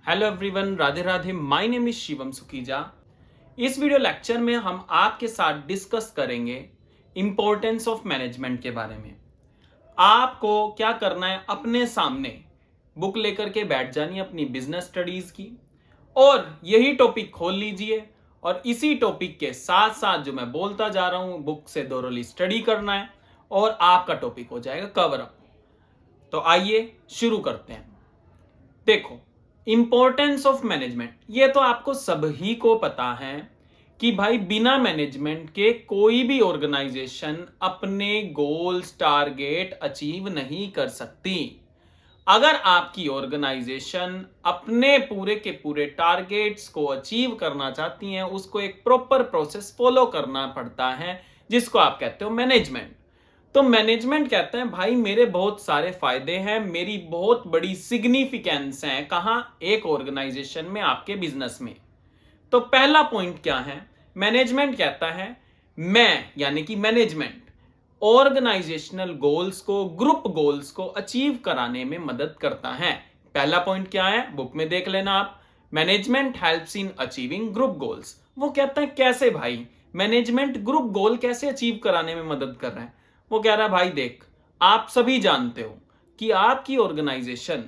Hello everyone, Radhe Radhe. My name is Shivam Sukija. इस video lecture में हम आपके साथ डिस्कस करेंगे इंपॉर्टेंस ऑफ मैनेजमेंट के बारे में। आपको क्या करना है, अपने सामने बुक लेकर के बैठ जानी है अपनी बिजनेस स्टडीज की, और यही टॉपिक खोल लीजिए और इसी टॉपिक के साथ साथ जो मैं बोलता जा रहा हूं बुक से दोहराई स्टडी करना है और आपका टॉपिक हो जाएगा कवर अप। तो आइए शुरू करते हैं। देखो, इंपॉर्टेंस ऑफ मैनेजमेंट, ये तो आपको सभी को पता है कि भाई बिना मैनेजमेंट के कोई भी ऑर्गेनाइजेशन अपने गोल्स टारगेट अचीव नहीं कर सकती। अगर आपकी ऑर्गेनाइजेशन अपने पूरे के पूरे टारगेट्स को अचीव करना चाहती है, उसको एक प्रॉपर प्रोसेस फॉलो करना पड़ता है जिसको आप कहते हो मैनेजमेंट। तो मैनेजमेंट कहते हैं भाई मेरे बहुत सारे फायदे हैं, मेरी बहुत बड़ी सिग्निफिकेंस है कहां, एक ऑर्गेनाइजेशन में, आपके बिजनेस में। तो पहला पॉइंट क्या है, मैनेजमेंट कहता है मैं यानी कि मैनेजमेंट ऑर्गेनाइजेशनल गोल्स को, ग्रुप गोल्स को अचीव कराने में मदद करता है। पहला पॉइंट क्या है, बुक में देख लेना आप। Management helps in achieving group goals. वो कहता है कैसे भाई, मैनेजमेंट ग्रुप गोल कैसे अचीव कराने में मदद कर रहा है। वो कह रहा है भाई देख, आप सभी जानते हो कि आपकी ऑर्गेनाइजेशन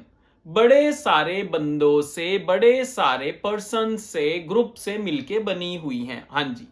बड़े सारे बंदों से, बड़े सारे पर्सन से, ग्रुप से मिलके बनी हुई है। हाँ जी,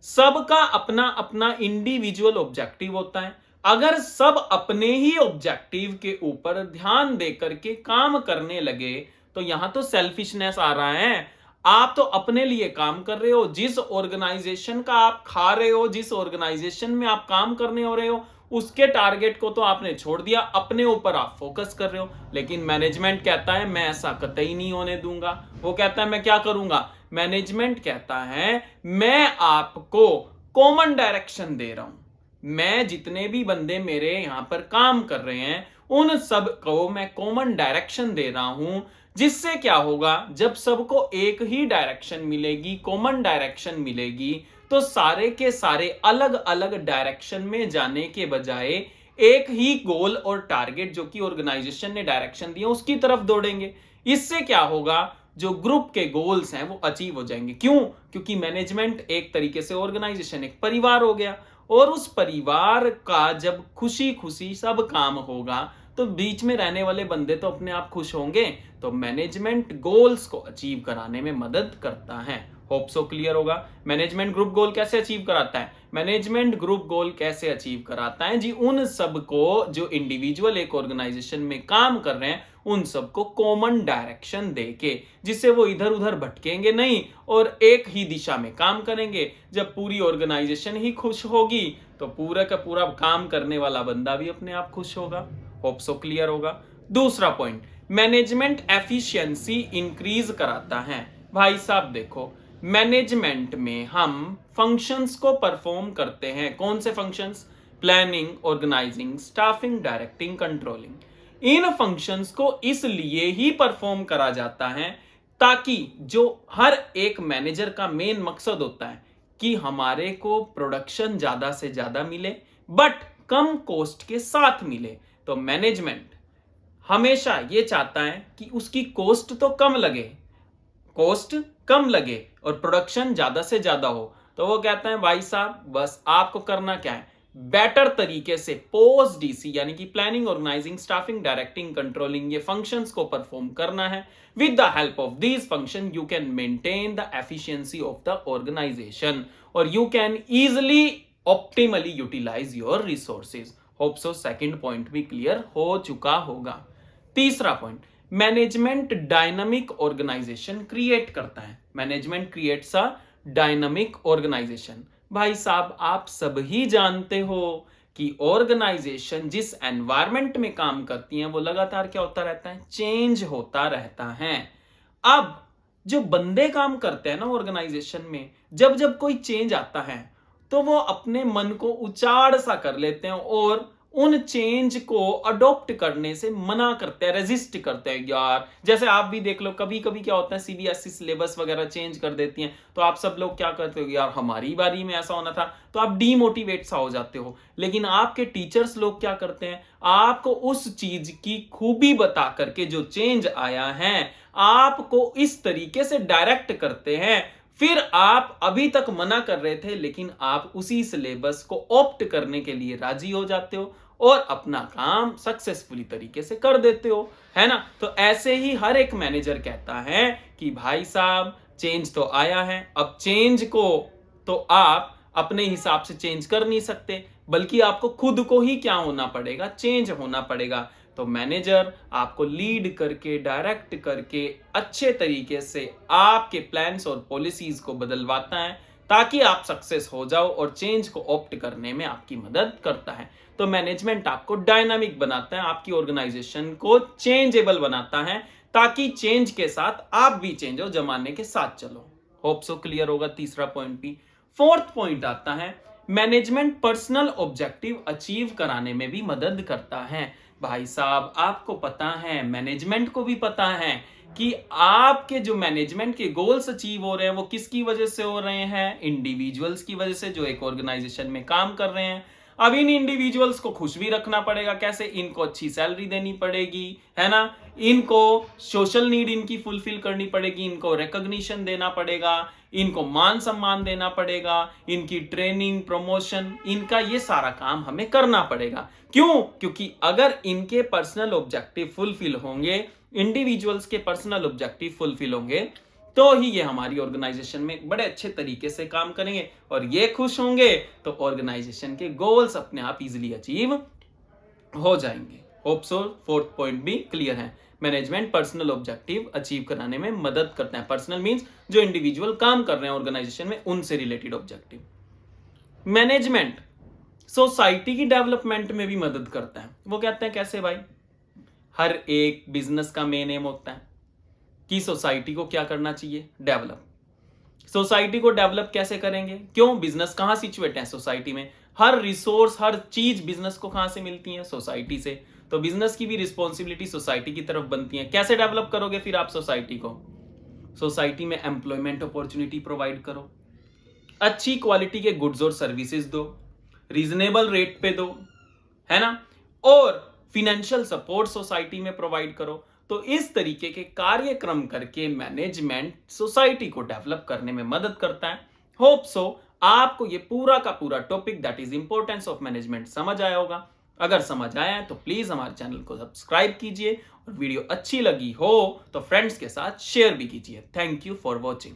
सबका अपना अपना इंडिविजुअल ऑब्जेक्टिव होता है। अगर सब अपने ही ऑब्जेक्टिव के ऊपर ध्यान देकर के काम करने लगे तो यहां तो सेल्फिशनेस आ रहा है। आप तो अपने लिए काम कर रहे हो, जिस ऑर्गेनाइजेशन का आप खा रहे हो, जिस ऑर्गेनाइजेशन में आप काम करने हो रहे हो, उसके टारगेट को तो आपने छोड़ दिया, अपने ऊपर आप फोकस कर रहे हो। लेकिन मैनेजमेंट कहता है मैं ऐसा कतई नहीं होने दूंगा। वो कहता है मैं क्या करूंगा, मैनेजमेंट कहता है मैं आपको कॉमन डायरेक्शन दे रहा हूं। मैं जितने भी बंदे मेरे यहां पर काम कर रहे हैं उन सब को मैं कॉमन डायरेक्शन दे रहा हूं, जिससे क्या होगा, जब सबको एक ही डायरेक्शन मिलेगी, कॉमन डायरेक्शन मिलेगी, तो सारे के सारे अलग अलग डायरेक्शन में जाने के बजाय एक ही गोल और टारगेट जो कि ऑर्गेनाइजेशन ने डायरेक्शन दिया उसकी तरफ दौड़ेंगे। इससे क्या होगा, जो ग्रुप के गोल्स हैं वो अचीव हो जाएंगे। क्यों? क्योंकि मैनेजमेंट एक तरीके से ऑर्गेनाइजेशन एक परिवार हो गया, और उस परिवार का जब खुशी खुशी सब काम होगा तो बीच में रहने वाले बंदे तो अपने आप खुश होंगे। तो मैनेजमेंट गोल्स को अचीव कराने में मदद करता है। होप सो क्लियर होगा। मैनेजमेंट ग्रुप गोल कैसे अचीव कराता है, मैनेजमेंट ग्रुप गोल कैसे अचीव कराता है जी, उन सबको जो इंडिविजुअल एक ऑर्गेनाइजेशन में काम कर रहे हैं उन सबको कॉमन डायरेक्शन देके, जिससे वो इधर उधर भटकेंगे नहीं और एक ही दिशा में काम करेंगे। जब पूरी ऑर्गेनाइजेशन ही खुश होगी तो पूरा का पूरा काम करने वाला बंदा भी अपने आप खुश होगा। होप सो क्लियर होगा। दूसरा पॉइंट, मैनेजमेंट एफिशिएंसी इंक्रीज कराता है। भाई साहब देखो, मैनेजमेंट में हम फंक्शंस को परफॉर्म करते हैं। कौन से functions? Planning, organising, staffing, directing, controlling. इन फंक्शंस को इसलिए ही परफॉर्म करा जाता है ताकि जो हर एक मैनेजर का मेन मकसद होता है कि हमारे को प्रोडक्शन ज्यादा से ज्यादा मिले बट कम कॉस्ट के साथ मिले। तो मैनेजमेंट हमेशा ये चाहता है कि उसकी कॉस्ट तो कम लगे, कॉस्ट कम लगे और प्रोडक्शन ज्यादा से ज्यादा हो। तो वो कहते हैं भाई साहब बस आपको करना क्या है, बेटर तरीके से पोस्ट डीसी यानी कि planning, organising, staffing, directing, controlling, ये फंक्शंस को परफॉर्म करना है। With the help of these function you can maintain the efficiency of the organisation और you can easily optimally utilise your resources. Hope so second point भी clear हो चुका होगा। तीसरा point, management dynamic organisation create करता है। Management creates a dynamic organisation. भाई साहब आप सब ही जानते हो कि ऑर्गेनाइजेशन जिस एनवायरमेंट में काम करती है वो लगातार क्या होता रहता है, चेंज होता रहता है। अब जो बंदे काम करते हैं ना ऑर्गेनाइजेशन में, जब जब कोई चेंज आता है तो वो अपने मन को उचाड़ सा कर लेते हैं और उन चेंज को अडॉप्ट करने से मना करते हैं, रेजिस्ट करते हैं। यार जैसे आप भी देख लो, कभी कभी क्या होता है, सीबीएसई सिलेबस वगैरह चेंज कर देती हैं, तो आप सब लोग क्या करते हो, यार हमारी बारी में ऐसा होना था, तो आप डीमोटिवेट सा हो जाते हो। लेकिन आपके टीचर्स लोग क्या करते हैं, आपको उस चीज की खूबी बता करके, जो चेंज आया है आपको इस तरीके से डायरेक्ट करते हैं, फिर आप अभी तक मना कर रहे थे लेकिन आप उसी सिलेबस को ऑप्ट करने के लिए राजी हो जाते हो और अपना काम सक्सेसफुली तरीके से कर देते हो, है ना। तो ऐसे ही हर एक मैनेजर कहता है कि भाई साहब चेंज तो आया है, अब चेंज को तो आप अपने हिसाब से चेंज कर नहीं सकते, बल्कि आपको खुद को ही क्या होना पड़ेगा, चेंज होना पड़ेगा। तो मैनेजर आपको लीड करके, डायरेक्ट करके अच्छे तरीके से आपके प्लान्स और पॉलिसीज को बदलवाता है, ताकि आप सक्सेस हो जाओ और चेंज को ऑप्ट करने में आपकी मदद करता है। तो मैनेजमेंट आपको डायनामिक बनाता है, आपकी ऑर्गेनाइजेशन को चेंजेबल बनाता है, ताकि चेंज के साथ आप भी चेंज हो, जमाने के साथ चलो। होप सो क्लियर होगा तीसरा पॉइंट भी। फोर्थ पॉइंट आता है, मैनेजमेंट पर्सनल ऑब्जेक्टिव अचीव कराने में भी मदद करता है। भाई साहब आपको पता है, मैनेजमेंट को भी पता है कि आपके जो मैनेजमेंट के गोल्स अचीव हो रहे हैं वो किसकी वजह से हो रहे हैं, इंडिविजुअल्स की वजह से जो एक ऑर्गेनाइजेशन में काम कर रहे हैं। अब इन इंडिविजुअल्स को खुश भी रखना पड़ेगा, कैसे, इनको अच्छी सैलरी देनी पड़ेगी, है ना, इनको सोशल नीड इनकी फुलफिल करनी पड़ेगी, इनको रिकॉग्निशन देना पड़ेगा, इनको मान सम्मान देना पड़ेगा, इनकी ट्रेनिंग, प्रमोशन, इनका ये सारा काम हमें करना पड़ेगा। क्यों? क्योंकि अगर इनके पर्सनल ऑब्जेक्टिव फुलफिल होंगे, इंडिविजुअल्स के पर्सनल ऑब्जेक्टिव फुलफिल होंगे, तो ही ये हमारी ऑर्गेनाइजेशन में बड़े अच्छे तरीके से काम करेंगे, और ये खुश होंगे तो ऑर्गेनाइजेशन के गोल्स अपने आप इजीली अचीव हो जाएंगे। होप सो फोर्थ पॉइंट भी क्लियर है। मैनेजमेंट पर्सनल ऑब्जेक्टिव अचीव कराने में मदद करता है। पर्सनल मींस जो इंडिविजुअल काम कर रहे हैं ऑर्गेनाइजेशन में, उनसे रिलेटेड ऑब्जेक्टिव। मैनेजमेंट सोसाइटी की डेवलपमेंट में भी मदद करता है। वो कहते हैं कैसे भाई, हर एक बिजनेस का मेन एम होता है कि सोसाइटी को क्या करना चाहिए, डेवलप। सोसाइटी को डेवलप कैसे करेंगे, क्यों, बिजनेस कहां सिचुएट है, सोसाइटी में। हर रिसोर्स, हर चीज बिजनेस को कहां से मिलती है, सोसाइटी से। तो बिजनेस की भी रिस्पॉन्सिबिलिटी सोसाइटी की तरफ बनती है। कैसे डेवलप करोगे फिर आप सोसाइटी को, सोसाइटी में एम्प्लॉयमेंट अपॉर्चुनिटी प्रोवाइड करो, अच्छी क्वालिटी के गुड्स और सर्विसेज दो, रीजनेबल रेट पे दो, है ना, और फिनेंशियल सपोर्ट सोसाइटी में प्रोवाइड करो। तो इस तरीके के कार्यक्रम करके मैनेजमेंट सोसाइटी को डेवलप करने में मदद करता है। होप सो आपको ये पूरा का पूरा topic, that is importance of management, समझ आया होगा। अगर समझ आया है तो प्लीज हमारे चैनल को सब्सक्राइब कीजिए, और वीडियो अच्छी लगी हो तो फ्रेंड्स के साथ शेयर भी कीजिए। Thank you for watching.